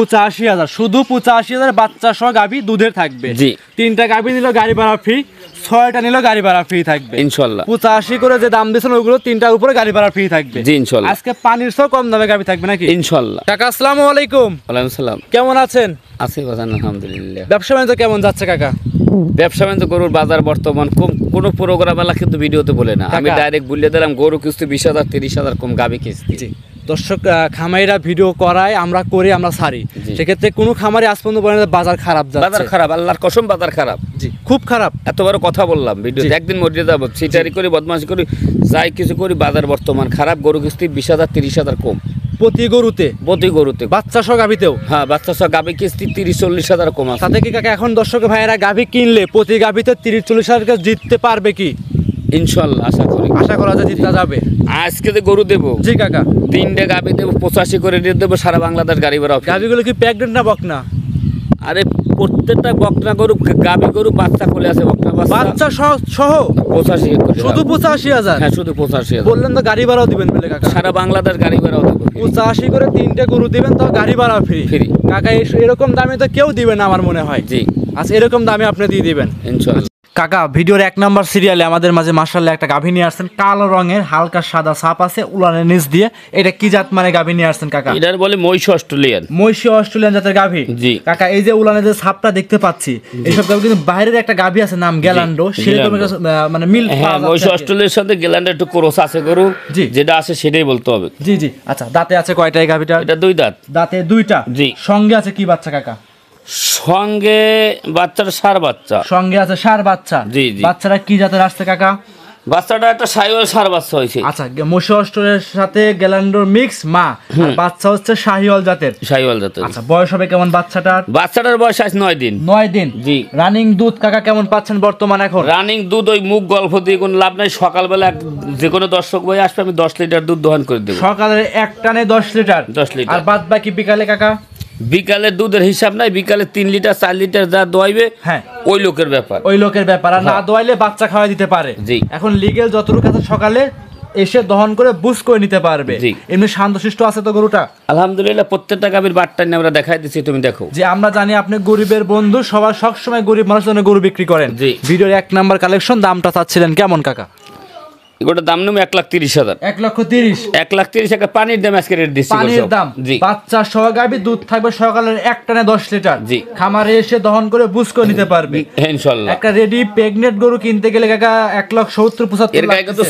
85,000 শুধু 85,000 বাচ্চা সহ গাভী দুধের থাকবে। জি, 3টা গাভী নিল গাড়ি ভাড়া ফ্রি, 6টা নিল গাড়ি ভাড়া ফ্রি থাকবে ইনশাআল্লাহ। 85 করে যে দাম দিয়েছেন ওগুলো 3টার উপরে গাড়ি ভাড়া ফ্রি থাকবে। জি ইনশাআল্লাহ। আজকে পানির সহ কম দামে গাভী থাকবে নাকি? ইনশাআল্লাহ। কাকা আসসালামু আলাইকুম। ওয়ালাইকুম সালাম। কেমন আছেন? আছি বাজান আলহামদুলিল্লাহ। ব্যবসা বাণিজ্য কেমন যাচ্ছে কাকা? ব্যবসা বাণিজ্য গরুর বাজার বর্তমান কম, কোনো প্রোগ্রাম আলা কিন্তু ভিডিওতে বলে না, আমি ডাইরেক্ট বলে দিলাম গরু কিস্তি 20,000 30,000 কম, গাভী কিস্তি। জি দর্শক, খামারিরা ভিডিও করায়, আমরা করি, আমরা ছাড়ি, সেক্ষেত্রে কোনো খামারি আজ পর্যন্ত বলে না বাজার খারাপ যাচ্ছে। বাজার খারাপ, আল্লাহর কসম বাজার খারাপ। জি খুব খারাপ। এত বড় কথা বললাম ভিডিওতে, একদিন মরিয়ে যাবো, সিটারি করি, বদমাশি করি, যাই কিছু করি, বাজার বর্তমান খারাপ। গরু কিস্তি 20,000 30,000 কম প্রতি গরুতে, প্রতি গরুতে, বাচ্চা সহ গাভীতেও। হ্যাঁ বাচ্চা সহ গাভী কিস্তি 30-40,000 কম আছে। তাতে কি কাকা এখন দর্শক ভাইয়েরা গাভী কিনলে প্রতি গাভীতে 30-40,000 টাকা জিততে পারবে কি? ইনশাআল্লাহ আশা করি, আশা করা যায় জিততে যাবে। আজকে যে গরু দেবো, জি কাকা, 3টে গাভী দেবো, 85 করে দিয়ে দেবো, সারা বাংলাদেশ গাড়ি ভাড়া। গাভীগুলো কি প্রেগনেন্ট না বকনা? আরে প্রত্যেকটা বকনা গরু, গাভী গরু বাচ্চা কোলে আছে, বকনা বাচ্চা সহ 85 করে। শুধু 85,000? হ্যাঁ শুধু 85,000। বললেন তো গাড়ি ভাড়াও দিবেন বলে কাকা। সারা বাংলাদেশ গাড়ি ভাড়াও দেবো। 85 করে 3টে গরু দিবেন, তো গাড়ি ভাড়া ফ্রি। ফ্রি কাকা এরকম দামে তো কেউ দিবে না আমার মনে হয়। জি আচ্ছা এরকম দামে আপনি দিয়ে দিবেন ইনশাআল্লাহ। কাকা ভিডিওর 1 নাম্বার সিরিয়ালে আমাদের মাঝে মাশাআল্লাহ একটা গাভী নিয়ে আসছেন, কালো রঙের হালকা সাদা ছাপ আছে উলানের নিচ দিয়ে। এটা কি জাত মানে গাভী নিয়ে আসছেন কাকা? এটার বলে মহিষ অস্ট্রেলিয়ান। মহিষী অস্ট্রেলিয়ান জাতের গাভী। জি কাকা এই যে উলানের যে ছাপটা দেখতে পাচ্ছি, এইসব গাভী কিন্তু বাইরের একটা গাভী আছে নাম গ্যালান্ডো, সেরকম একটা মানে মিল হ্যাঁ, মহিষ অস্ট্রেলিয়ার সাথে গেলান্ডার একটু ক্রস আছে গরু। জি যেটা আছে সেটাই বলতে হবে। জি জি। আচ্ছা দাঁতে আছে কয়টা এই গাভীটা? এটা 2 দাঁত। দাঁতে 2টা। জি। সঙ্গে আছে কি বাচ্চা কাকা? সঙ্গে বাচ্চাটা সার বাচ্চা। সঙ্গে আছে ষাঁড় বাচ্চা। জি জি। বাচ্চারা কি জাতের আসছে কাকা? বাচ্চাটা একটা সাইওয়াল সার বাচ্চা হয়েছে। আচ্ছা মহিষ অস্ট্রেলিয়ার সাথে গ্যালান্ডোর মিক্স মা, আর বাচ্চা হচ্ছে শাহিওয়াল জাতের। সাইওয়াল জাতের। আচ্ছা বয়স হবে কেমন বাচ্চাটার? বাচ্চাটার বয়স আজ 9 দিন। 9 দিন। জি। রানিং দুধ কাকা কেমন পাচ্ছেন বর্তমান এখন? রানিং দুধ ওই মুখ গল্প দিয়ে কোনো লাভ নাই। সকালবেলা যে কোনো দর্শক ভাই আসবে, আমি 10 লিটার দুধ দহন করে দেবো। সকালে এক টানে 10 লিটার। 10 লিটার। আর বাদ বাকি বিকালে কাকা? বিকালে দুধের হিসাব নাই, বিকালে 3 লিটার 4 লিটার যা দোয়াইবে, হ্যাঁ ওই লোকের ব্যাপার। ওই লোকের ব্যাপার। আর না দোয়াইলে বাচ্চা খাওয়াই দিতে পারে। জি। এখন লিগেল যতটুকু আছে সকালে এসে দহন করে বুঝ করে নিতে পারবে। জি। এমনি শান্তশিষ্ট আছে তো গরুটা? আলহামদুলিল্লাহ। প্রত্যেকটা গাভীর বাটটা নিয়ে আমরা দেখাই দিচ্ছি, তুমি দেখো। যে আমরা জানি আপনি গরিবের বন্ধু, সবার সবসময় গরিব মানুষের জন্য গরু বিক্রি করেন। জি। ভিডিওর 1 নাম্বার কালেকশন, দামটা চাচ্ছিলেন কেমন কাকা? এগুলোর দাম নেব 1,30,000। 1,30,000। 1,30,000 একটা পানির দাম আজকে রেট দিচ্ছি। পানির দাম। জি। বাচ্চা সহ গাভী দুধ থাকবে সকালের এক টানে 10 লিটার। জি। খামারে এসে দহন করে বুঝ করে নিতে পারবে ইনশাআল্লাহ। একটা রেডি প্রেগনেন্ট গরু কিনতে গেলে কাকা 1,70,75,000 এর গায়ে কিন্তু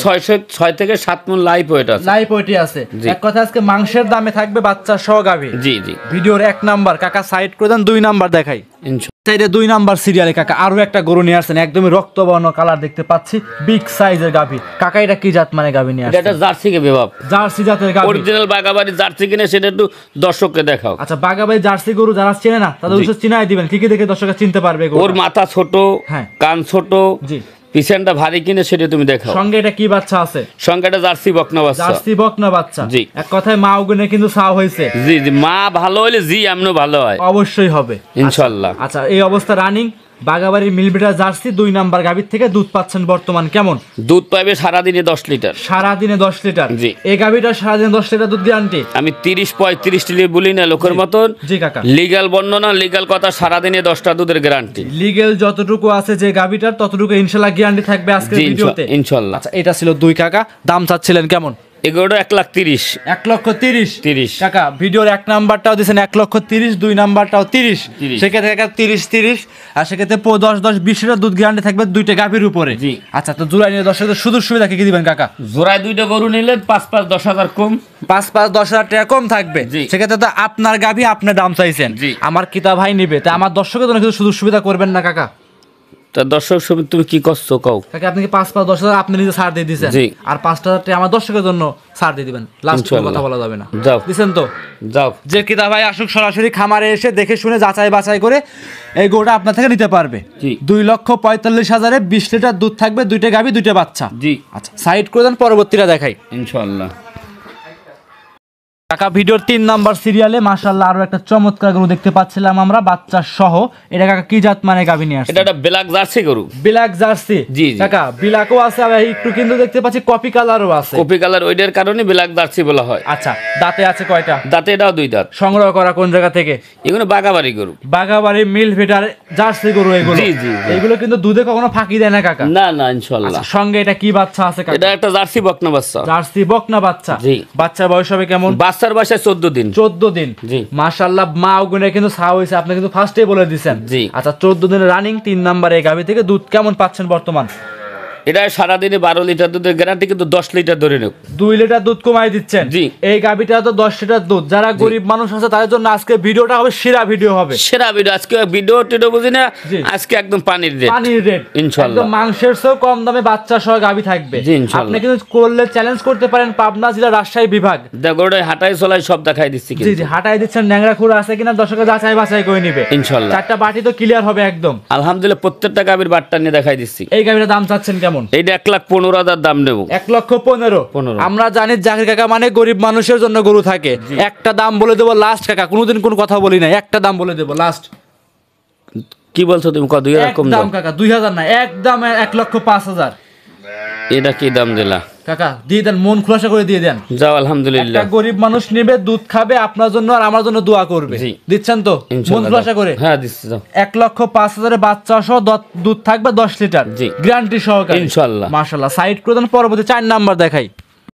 6 থেকে 7 মণ লাইভ ওয়েট আছে। লাইভ ওয়েটই আছে। জি। এক কথা আজকে মাংসের দামে থাকবে বাচ্চা সহ গাভী। জি জি। ভিডিওর 1 নাম্বার কাকা সাইড করে দেন, 2 নাম্বার দেখাই। ইনশাআল্লাহ। সাইডে 2 নাম্বার সিরিয়ালে কাকা আরো একটা গরু নিয়ে আসছেন, একদমই রক্তবর্ণ কালার দেখতে পাচ্ছি, বিগ সাইজের গাভী। কাকা এটা কি জাত মানে গাভী নিয়ে এটা আসছেন? একটা জার্সি কে বেবাব, জার্সি জাতের গাভী। অরিজিনাল বাগাবাড়ি জার্সি কিনে সেটা একটু দর্শককে দেখাও। আচ্ছা বাগাবাড়ি জার্সি গরু যারা চেনে না তাদের উৎস চিনাই দিবেন, কি কি দেখে দর্শকরা চিনতে পারবে গরুটা? ওর মাথা ছোট, হ্যাঁ। কান ছোট, জি। পিছনটা ভারী কিনে সেটা তুমি দেখাও। সঙ্গে এটা কি বাচ্চা আছে? সঙ্গে একটা জার্সি বকনা বাচ্চা। জার্সি বকনা বাচ্চা। জি। এক কথায় মা ওগুনে কিন্তু সাও হয়েছে। জি জি। মা ভালো হলে জি এমনও ভালো হয় অবশ্যই হবে ইনশাআল্লাহ। আচ্ছা এই অবস্থা রানিং বাগাবাড়ির মিলবিটা জার্সি 2 নাম্বার গাভীর থেকে দুধ পাচ্ছেন বর্তমান কেমন? দুধ পাবে সারাদিনে 10 লিটার। সারাদিনে 10 লিটার। জি। এই গাভীটা সারাদিনে 10 লিটার দুধ গ্যারান্টি। আমি 30-35 লিটার বলি না লোকের মতন। জি কাকা। লিগ্যাল বর্ণনা, লিগ্যাল কথা, সারাদিনে 10টা দুধের গ্যারান্টি। লিগেল যতটুকু আছে যে গাভীটার ততটুকু ইনশাআল্লাহ গ্যারান্টি থাকবে আজকের ভিডিওতে ইনশাআল্লাহ। আচ্ছা এটা ছিল 2 কাকা, দাম চাচ্ছিলেন কেমন? এগুলো 1,30,000। 1,30,000 30 কাকা। ভিডিওর 1 নাম্বারটাও দিয়েছেন 1,30,000, 2 নাম্বারটাও 30। সেক্ষেত্রে কাকা 30 আর সেক্ষেত্রে 10-20 লিটার দুধ গ্যারান্টি থাকবে 2টা গাভীর উপরে। জি। আচ্ছা তো জোড়ায় নিয়ে দর্শকদের সুযোগ সুবিধা কি দিবেন কাকা? জোড়ায় 2টা গরু নিলে 5-10,000 কম। 5-10,000 টাকা কম থাকবে। জি। সেক্ষেত্রে তো আপনার গাভী আপনি দাম চাইছেন, জি। আমার কিতা ভাই নিবে, তা আমার দর্শকের জন্য কিছু সুযোগ সুবিধা করবেন না কাকা? তা দর্শক সমিতি তুমি কি করছো কও? কাকা আপনি কি 5-10,000 আপনি নিজে ছাড় দিয়ে দিয়েছেন, জি। আর 5,000 টাকা আমার দর্শকের জন্য ছাড় দিয়ে দিবেন, লাস্ট ইনশাআল্লাহ। কথা বলা যাবে না। যাও। দিছেন তো? যাও। যে কিতা ভাই আসুক সরাসরি খামারে এসে দেখে শুনে যাচাই বাছাই করে এই গরুটা আপনার থেকে নিতে পারবে। জি। 2,45,000-এ 20 লিটার দুধ থাকবে, 2টা গাভী 2টা বাচ্চা। জি। আচ্ছা সাইড করে দেন, পরবর্তীটা দেখাই ইনশাআল্লাহ। কাকা ভিডিওর 3 নাম্বার সিরিয়ালে মাশাআল্লাহ আরো একটা চমৎকার গরু দেখতে পাচ্ছিলাম আমরা বাচ্চা সহ। এটা কাকা কি জাত মানে গাভী নিয়ে আসছে? এটা একটা ব্ল্যাক জার্সি গরু। Black Jersey? জি জি কাকা ব্ল্যাকও আছে আর একটু কিন্তু দেখতে পাচ্ছি কপি কালারও আছে। কপি কালার ওইটার কারণে ব্ল্যাক জার্সি বলা হয়। আচ্ছা, দাঁতে আছে কয়টা? দাঁতে এটাও 2 দাঁত। সংগ্রহ করা কোন জায়গা থেকে? এগুলো বাগাবাড়ি গরু। বাগাবাড়ি মিল ফিটার জার্সি গরু এগুলো? জি জি এগুলো কিন্তু দুধে কখনো ফাঁকি দেয় না কাকা? না না ইনশাআল্লাহ। সঙ্গে এটা কি বাচ্চা আছে কাকা? এটা একটা জার্সি বকনা বাচ্চা। জার্সি বকনা বাচ্চা? জি। বাচ্চার বয়স হবে কেমন? বাচ্চার বয়স 14 দিন। 14 দিন? জি। মাশাআল্লাহ মা ওগুনে কিন্তু ছাও হইছে, আপনি কিন্তু ফার্স্টেই বলে দিবেন। জি। আচ্ছা 14 দিনের রানিং 3 নাম্বার এই গাভী থেকে দুধ কেমন পাচ্ছেন বর্তমান? এটা সারাদিনে 12 লিটার দুধের গ্যারান্টি, কিন্তু 10 লিটার ধরে নেব। 2 লিটার দুধ কমাই দিচ্ছেন? জি। এই গাভীটা তো 10 লিটার দুধ। যারা গরিব মানুষ আছে তাদের জন্য আজকে ভিডিওটা হবে সেরা ভিডিও হবে। সেরা ভিডিও আজকে। ভিডিও টিডিও বুঝি না, জি। আজকে একদম পানির রেট। পানির রেট ইনশাআল্লাহ। একদম মাংসের চেয়েও কম দামে বাচ্চা সহ গাভী থাকবে। জি, ইনশাআল্লাহ। আপনি কিন্তু করলে চ্যালেঞ্জ করতে পারেন পাবনা জেলা রাজশাহী বিভাগ। দেখোড়াই হাঁটাই চলাই সব দেখাই দিচ্ছি জি কিন্তু। জি, হাঁটাই দিচ্ছেন, ন্যাংরা খুঁড়া আছে কিনা দর্শকরা যাচাই বাছাই করে নিবে ইনশাআল্লাহ। 4টা বাটি তো ক্লিয়ার হবে একদম। আলহামদুলিল্লাহ প্রত্যেকটা গাভীর বাট্টা নিয়ে দেখাই দিচ্ছি। এই গাভীটার দাম চাচ্ছেন কেমন? এইটা 1,15,000 দাম নেব। 1,15,000? আমরা জানি জাকির কাকা মানে গরিব মানুষের জন্য গরু থাকে। একটা দাম বলে দেবো লাস্ট কাকা, কোনোদিন কোনো কথা বলি না, একটা দাম বলে দেবো লাস্ট। কি বলছো তুমি? কত 2000 কম দাও? দাম কাকা 2000 না, একদম 1,05,000। এটা কি দাম দিলা কাকা? দিয়ে দেন, মন খোলাসা করে দিয়ে দেন। যাও আলহামদুলিল্লাহ। একটা গরিব মানুষ নেবে, দুধ খাবে, আপনার জন্য আর আমার জন্য দোয়া করবে। জি। দিচ্ছেন তো মন ইনশাআল্লাহ খোলাসা করে? হ্যাঁ দিচ্ছি। যাও। 1,05,000 বাচ্চা সহ দুধ থাকবে 10 লিটার। জি। গ্যারান্টি সহকারে ইনশাআল্লাহ। মাশাআল্লাহ। সাইড করে দেন, পরবর্তী 4 নাম্বার দেখাই।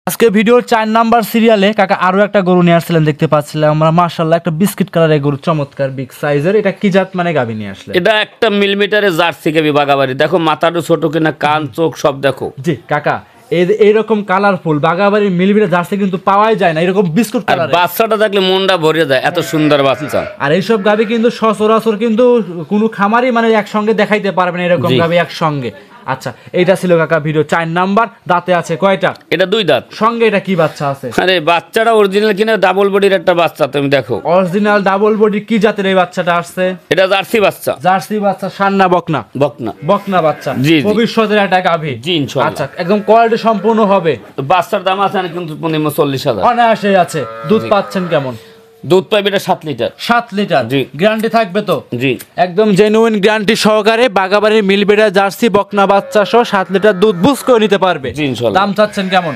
আজকে ভিডিওর 4 নাম্বার সিরিয়ালে কাকা আরো একটা গরু নিয়ে আসছিলেন দেখতে পাচ্ছিলাম আমরা মাশাআল্লাহ, একটা বিস্কিট কালারের গরু, চমৎকার বিগ সাইজের। এটা কি জাত মানে গাভী নিয়ে আসলে? এটা একটা মিলিমিটারের জার্সি গাভী বাগাবাড়ি। দেখো মাথাটা ছোট কিনা, কান চোখ সব দেখো। জি কাকা, এইরকম কালারফুল বাগাবাড়ির মিলিমিটার জার্সি কিন্তু পাওয়াই যায় না, এরকম বিস্কুট আর কালার। বাচ্চাটা দেখলে মনটা ভরে যায়, এত সুন্দর বাচ্চা। আর এইসব গাভী কিন্তু সচরাচর কিন্তু কোনো খামারই মানে একসঙ্গে দেখাইতে পারবে না এরকম গাভী একসঙ্গে। আচ্ছা, এইটা ছিল কাকা ভিডিও 4 নাম্বার। দাঁতে আছে কয়টা? এটা 2 দাঁত। সঙ্গে এটা কি বাচ্চা আছে? আরে বাচ্চাটা অরিজিনাল কিনা, ডাবল বডির একটা বাচ্চা, তুমি দেখো। Original double body? কি জাতের এই বাচ্চাটা আসছে? এটা জার্সি বাচ্চা। জার্সি বাচ্চা? সান্না বকনা? বকনা। বকনা বাচ্চা? জি, জি। ভবিষ্যতের একটা গাভী? জি ইনশাআল্লাহ। আচ্ছা, একদম কোয়ালিটি সম্পূর্ণ হবে। বাচ্চার দাম আছে না কিন্তু 40,000। অনায়াসে আছে। দুধ পাচ্ছেন কেমন? দুধ পাইবে এটা 7 লিটার। 7 লিটার? জি। গ্যারান্টি থাকবে তো? জি একদম জেনুইন গ্যারান্টি সহকারে বাগাবাড়ির মিলবেড়া জার্সি বকনা বাচ্চা সহ 7 লিটার দুধ বুঝ করে নিতে পারবে। জি ইনশাআল্লাহ। দাম চাচ্ছেন কেমন?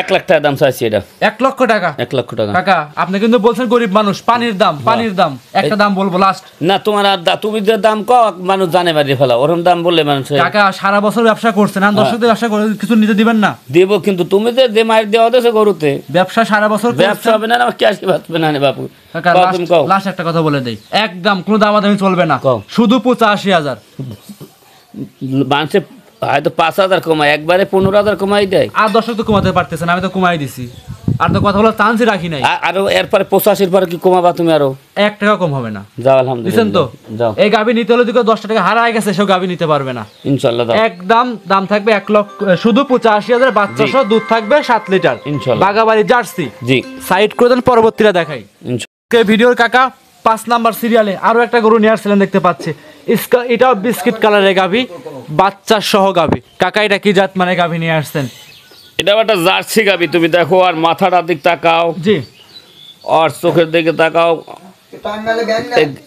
1 লাখ টাকা দাম চাইছি এটা। 1 লক্ষ টাকা? 1 লক্ষ টাকা। কাকা আপনি কিন্তু বলছেন গরিব মানুষ, পানির দাম, পানির দাম। একটা দাম বলবো লাস্ট। না তোমার আর তুমি যে দাম কও মানুষ জানে বাড়ি ফেলা, ওরকম দাম বললে মানুষ কাকা সারা বছর ব্যবসা করছেন, আর দর্শকদের ব্যবসা করে কিছু নিতে দিবেন না? দেব, কিন্তু তুমি যে মায়ের দেওয়া দেছে গরুতে ব্যবসা সারা বছর ব্যবসা হবে না, আমার ক্যাশ বাঁচবে না বাপু। কাকা তুমি কও। লাস্ট একটা কথা বলে দেই, একদম কোনো দামাদামি চলবে না, কও। শুধু 85,000। মানুষে হয়তো 5,000 কমায়, একবারে 15,000 কমাই দেয়। আর দর্শক তো কমাতে পারতেছেন, আমি তো কমাই দিছি, আর তো কথা বলার চান্সই রাখি নাই। আরো এরপরে 85 পরে কি কমাবা তুমি আরো? 1 টাকা কম হবে না। যাও দিচ্ছেন আলহামদুলিল্লাহ। তো? যাও এই গাভী নিতে হলে দিকে 10 টাকা হারায় গেছে, সেসব গাভী নিতে পারবে না ইনশাআল্লাহ। দাও একদম। দাম থাকবে 1 লক্ষ, শুধু 85,000 বাচ্চা জি। সহ দুধ থাকবে 7 লিটার ইনশাআল্লাহ। বাগাবাড়ি জার্সি। জি সাইড করে দেন, পরবর্তীটা দেখাই। ইনশাআল্লাহ। ভিডিওর কাকা 5 নাম্বার সিরিয়ালে আরো একটা গরু নিয়ে আসছিলেন দেখতে পাচ্ছি। এটাও বিস্কিট কালারের গাভী, বাচ্চা সহ গাভী। কাকা এটা কি জাত মানে গাভী নিয়ে আসছেন? এটা একটা জার্সি গাবি, তুমি দেখো, আর মাথাটার দিক তাকাও, জি। আর চোখের দিকে তাকাও,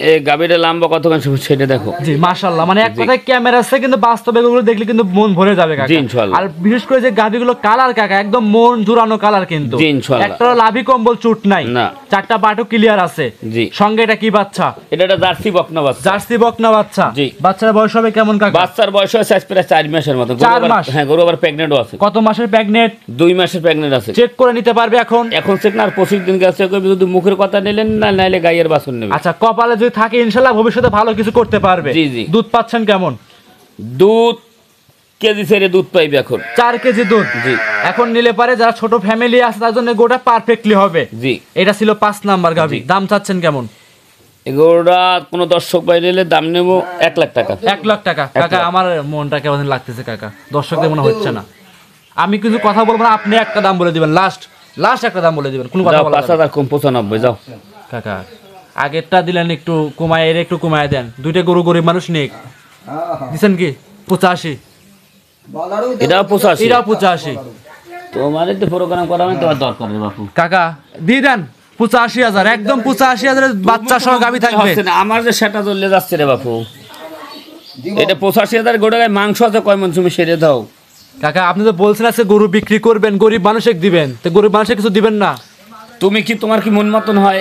এই গাবিটা লম্বা কতখানি সেটা দেখো। জি মাশাআল্লাহ, মানে এক কথায় ক্যামেরা আছে, কিন্তু বাস্তবে এগুলো দেখলে কিন্তু মন ভরে যাবে কাকা। জি ইনশাআল্লাহ। আর বিশেষ করে যে গাভীগুলো কালার কাকা একদম মন জুড়ানো কালার, কিন্তু জি ইনশাআল্লাহ। একটা লাভি কম্বল চুট নাই না। 4টা বাটু ক্লিয়ার আছে। জি। সঙ্গে এটা কি বাচ্চা? এটা একটা জার্সি বকনা বাচ্চা। জার্সি বকনা বাচ্চা? জি। বাচ্চার বয়স হবে কেমন কাকা? বাচ্চার বয়স হচ্ছে প্রায় 4 মাসের মতো। 4 মাস? হ্যাঁ, গরু আবার প্রেগন্যান্টও আছে। কত মাসের প্রেগনেন্ট? 2 মাসের প্রেগন্যান্ট আছে। চেক করে নিতে পারবে এখন? এখন চেক না, আর 25 দিন গেছে, যদি মুখের কথা নিলেন না, নাইলে গাইয়ের বাছুর নেবে। আচ্ছা, কপালে যদি থাকে ইনশাআল্লাহ ভবিষ্যতে ভালো কিছু করতে পারবে। জি, জি। দুধ পাচ্ছেন কেমন? দুধ কেজি ছেড়ে দুধ পাইবে এখন 4 কেজি দুধ। জি। এখন নিলে পারে যারা ছোট ফ্যামিলি আছে তার জন্য গোটা পারফেক্টলি হবে। জি। এটা ছিল 5 নাম্বার গাভী। দাম চাচ্ছেন কেমন? এগুলোটা কোনো দর্শক ভাই নিলে দাম নেবো 1 লাখ টাকা। 1 লাখ টাকা? কাকা আমার মনটা কেমন লাগতেছে কাকা, দর্শকদের মনে হচ্ছে না। আমি কিছু কথা বলবো না, আপনি একটা দাম বলে দিবেন, লাস্ট একটা দাম বলে দিবেন, কোনো কথা বলবেন না। 5,000 কম 95 যাও। কাকা আগেরটা দিলেন একটু কমায়, এর একটু কমায় দেন। দুইটা গরু গরিব মানুষ নেই, দিছেন কি 85? এটাও 85। এটাও 85। তোমার তো প্রোগ্রাম করা মানে তোমার দরকার রে বাপু। কাকা দিয়ে দেন 85,000 একদম 85,000 বাচ্চা সহ গাভী থাকবে। হচ্ছে না, আমার যে সেটা চলে যাচ্ছে রে বাপু, এটা 85,000 গোটা গায়ে মাংস আছে কয় মন, তুমি সেরে দাও। কাকা আপনি তো বলছেন আজকে গরু বিক্রি করবেন, গরিব মানুষকে দিবেন, তো গরিব মানুষকে কিছু দিবেন না? তুমি কি, তোমার কি মন মতন হয়?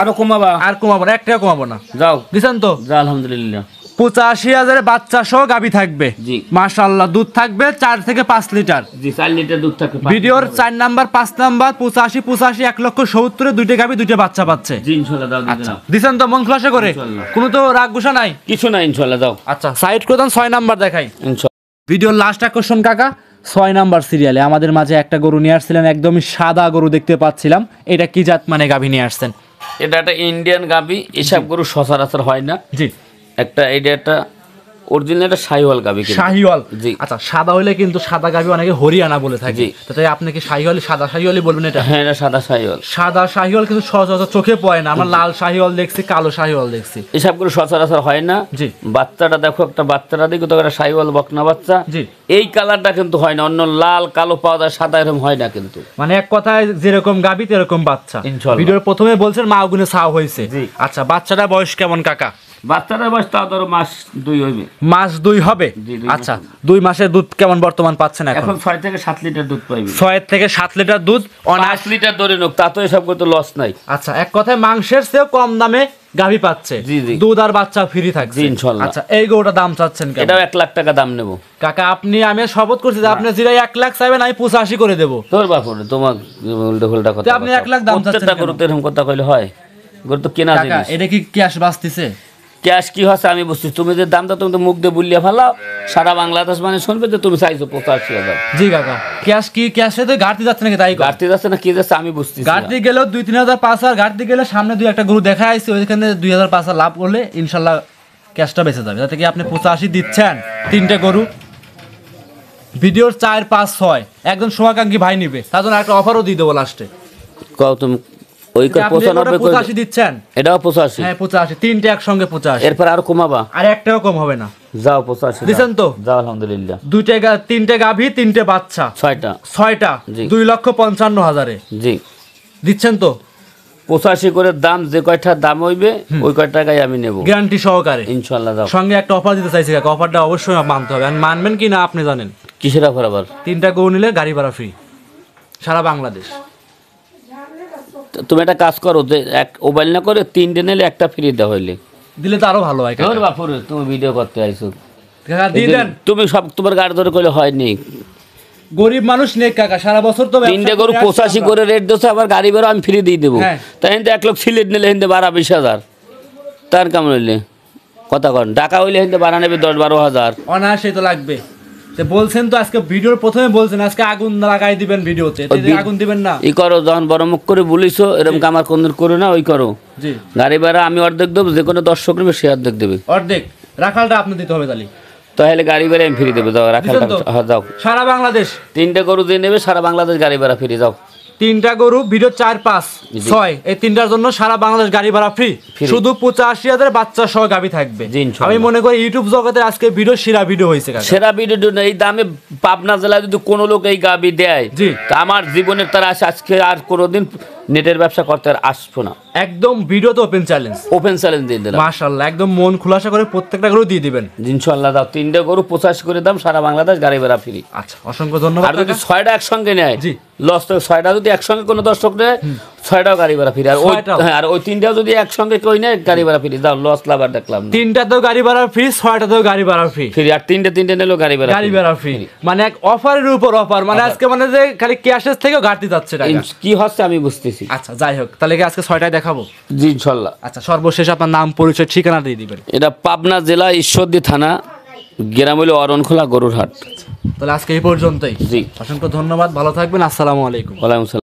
আরো কমাবা? আর কমাবো না, 1 টাকা কমাবো না। যাও দিছেন তো? যা, আলহামদুলিল্লাহ। 85,000 বাচ্চা সহ গাভী থাকবে। জি মাশাআল্লাহ, দুধ থাকবে 4 থেকে 5 লিটার। জি 4 লিটার দুধ থাকে। ভিডিওর 4 নাম্বার 5 নাম্বার 85 1,70,000 দুইটা গাভী দুইটা বাচ্চা পাচ্ছে। জি ইনশাআল্লাহ দাও, দিয়ে দাও। দিছেন তো মন খুলাসা করে? কোনো তো রাগ গুসা নাই? কিছু না, ইনশাআল্লাহ দাও। আচ্ছা সাইড করে দেন, 6 নাম্বার দেখাই। ইনশাআল্লাহ। ভিডিওর লাস্ট আকর্ষণ কাকা, 6 নাম্বার সিরিয়ালে আমাদের মাঝে একটা গরু নিয়ে আসছিলেন, একদমই সাদা গরু দেখতে পাচ্ছিলাম। এটা কি জাত মানে গাভী নিয়ে আসছেন? এটা একটা ইন্ডিয়ান গাবি, এসব গরু সচরাচর হয় না। জি এটা একটা অরিজিনাল একটা শাহিওয়াল গাবি। শাহিওয়াল? জি। আচ্ছা সাদা হইলে কিন্তু সাদা গাভী অনেকে হরিয়ানা বলে থাকে, তাই আপনি কি শাহিওয়াল, সাদা শাহিওয়ালই বলবেন এটা? হ্যাঁ এটা সাদা শাহিওয়াল। সাদা শাহিওয়াল কিন্তু সচরাচর চোখে পড়ে না, আমরা লাল শাহিওয়াল দেখছি, কালো শাহিওয়াল দেখছি। এসব গরু সচরাচর হয় না। জি। বাচ্চাটা দেখো, একটা বাচ্চাটা দেখো তো, একটা শাহিওয়াল বকনা বাচ্চা। জি। এই কালারটা কিন্তু হয় না, অন্য লাল কালো পাওয়া যায়, সাদা এরকম হয় না কিন্তু। মানে এক কথায় যেরকম গাভী এরকম বাচ্চা। ইনশাআল্লাহ। ভিডিওর প্রথমে বলছেন মা গুনে ছাও হয়েছে। জি। আচ্ছা বাচ্চাটা বয়স কেমন কাকা? বাচ্চাটার বয়স তাও ধরো মাস 2 হইবে। মাস 2 হবে? জি, 2 আচ্ছা 2 মাসের দুধ কেমন বর্তমান পাচ্ছেন এখন? এখন 6 থেকে 7 লিটার দুধ পাইবে। 6 থেকে 7 লিটার দুধ, 5 লিটার ধরে নোক, তা তো এসব করতে লস নাই। আচ্ছা এক কথায় মাংসের চেয়েও কম দামে গাভী পাচ্ছে। জি, জি। দুধ আর বাচ্চা ফ্রি থাকছে। জি, ইনশাআল্লাহ। আচ্ছা এই গরুটা দাম চাচ্ছেন কেমন? এটাও 1 লাখ টাকা দাম নেব। কাকা আপনি, আমি শপথ করছি যে আপনি যেটা 1 লাখ চাইবেন আমি 85 করে দেব। তোর বাপুরে তোমার উল্টো কথা। আপনি 1 লাখ দাম চাচ্ছেন প্রত্যেকটা গরুতে এরকম কথা কইলে হয়? গরু তো কেনা কাকা জিনিস। এটা কি ক্যাশ বাঁচতেছে? ক্যাশ কি হচ্ছে আমি বুঝছি, তুমি যে দামটা তুমি তো মুখ দিয়ে বললিয়ে ফেলাও, সারা বাংলাদেশ মানে শুনবে যে তুমি চাইছো 85,000। জি কাকা ক্যাশ কি, ক্যাশে তো গাড়তি যাচ্ছে নাকি? তাই গাড়তি যাচ্ছে না কি যাচ্ছে আমি বুঝছি। গাড়তি গেলেও 2-3,000 5,000, গাড়তি গেলে সামনে 2-1টা গরু দেখা আসছে, ওইখানে 2,000 5,000 লাভ করলে ইনশাল্লাহ ক্যাশটা বেঁচে যাবে। যাতে কি আপনি 85 দিচ্ছেন 3টে গরু, ভিডিওর 4 5 6 একজন শুভাকাঙ্ক্ষী ভাই নিবে, তার জন্য একটা অফারও দিয়ে দেবো লাস্টে। কও তুমি ওই 95 85 দিচ্ছেন? এটাও 85? হ্যাঁ 85, 3টে একসঙ্গে 85। এরপর আর কমাবা? আর একটাও কম হবে না। যাও 85 দিছেন তো? যাও আলহামদুলিল্লাহ। 3টে গাভী 3টে বাচ্চা 6টা জি। 2,55,000 জি দিচ্ছেন তো? 85 করে দাম, যে কয়টা দাম হইবে ওই কয় টাকায় আমি নেব গ্যারান্টি সহকারে ইনশাআল্লাহ। যাও। সঙ্গে একটা অফার দিতে চাইছি কাকা, অফারটা অবশ্যই মানতে হবে। আর মানবেন কি না আপনি জানেন? কিসের অফার আবার? 3টা গরু নিলে গাড়ি ভাড়া ফ্রি সারা বাংলাদেশ। তুমি একটা কাজ করো, যে এক মোবাইল না করে 3টে নিলে একটা ফ্রি দেওয়া হইলে দিলে তো আরো ভালো হয় কাকা। তোর বাপুরে তুমি ভিডিও করতে আইছো, কাকা দিয়ে দেন। তুমি সব তোমার গাড়ি ধরে কইলে হয়নি। গরিব মানুষ নেই কাকা, সারা বছর তো 3টে গরু 85 করে রেট দিচ্ছে, আবার গাড়ি ভাড়া আমি ফ্রি দিয়ে দেবো। হ্যাঁ। তাই হিন্দে 1 লাখ সিলেট নিলে হিন্দে 12-20,000, তার কেমন হইলে কথা কন? টাকা হইলে হিন্দে ভাড়া নেবে 10-12,000। অনায়াসে তো লাগবে। তো বলছেন তো আজকে ভিডিওর প্রথমে বলছেন আজকে আগুন লাগাই দিবেন ভিডিওতে, আগুন দিবেন না? ই করো, যখন বড় মুখ করে বলিছো এরকম কামার কোনদিন করে না, ওই করো। জি। গাড়ি ভাড়া আমি অর্ধেক দেবো, যে কোনো দর্শক নেবে সে অর্ধেক দেবে। অর্ধেক রাখালটা আপনি দিতে হবে তাহলে। তাহলে গাড়ি ভাড়া আমি ফ্রি দেবো। যাও রাখাল দিছেন তো? যাও। সারা বাংলাদেশ 3টে গরু দিয়ে নেবে, সারা বাংলাদেশ গাড়ি ভাড়া ফ্রি। যাও। 3টা গরু, ভিডিও 4 5 6 এই 3টার জন্য সারা বাংলাদেশ গাড়ি ভাড়া ফ্রি। শুধু 85,000 বাচ্চা সহ গাভী থাকবে। জি, ইনশাআল্লাহ। আমি মনে করি ইউটিউব জগতে আজকে ভিডিও সেরা ভিডিও হয়েছে কাকা। সেরা ভিডিও এই দামে পাবনা জেলায় যদি কোনো লোক এই গাবি দেয়, জি। তা আমার জীবনের তার আজকে আর কোনোদিন নেটের ব্যবসা করতে আর আসবো না। একদম ভিডিও তো ওপেন চ্যালেঞ্জ। ওপেন চ্যালেঞ্জ দিয়ে দিলাম। মাশাআল্লাহ একদম মন খোলাসা করে প্রত্যেকটা গরু দিয়ে দিবেন ইনশাআল্লাহ। দাও। 3টে গরু 85 করে দাম, সারা বাংলাদেশ গাড়ি ভাড়া ফ্রি। আচ্ছা অসংখ্য ধন্যবাদ আর যদি কাকা। 6টা একসঙ্গে নেয়, জি। লস তো 6টা যদি একসঙ্গে কোনো দর্শক নেয় 6টাও গাড়ি ভাড়া ফ্রি। আর ওই 6টাও? হ্যাঁ, আর ওই 3টাও যদি একসঙ্গে কই নেয় গাড়ি ভাড়া ফ্রি। দাও লস লাভ আর দেখলাম না। 3টাতেও গাড়ি ভাড়া ফ্রি, 6টাতেও গাড়ি ভাড়া ফ্রি। ফ্রি। আর 3টে নিলেও গাড়ি ভাড়া গাড়ি ভাড়া ফ্রি, মানে এক অফারের উপর অফার, মানে আজকে মানে যে খালি ক্যাশের থেকেও ঘাটতি যাচ্ছে টাকা। কি হচ্ছে আমি বুঝতেছি। আচ্ছা যাই হোক, তাহলে কি আজকে 6টায় দেখাবো? জি ইনশাআল্লাহ। আচ্ছা সর্বশেষ আপনার নাম পরিচয় ঠিকানা দিয়ে দিবেন। এটা পাবনা জেলা ঈশ্বরদী থানা, গ্রাম হইল অরণখোলা গরুর হাট। তাহলে আজকে এই পর্যন্তই। জি। অসংখ্য ধন্যবাদ, ভালো থাকবেন, আসসালামু আলাইকুম। ওয়ালাইকুম আসসালাম।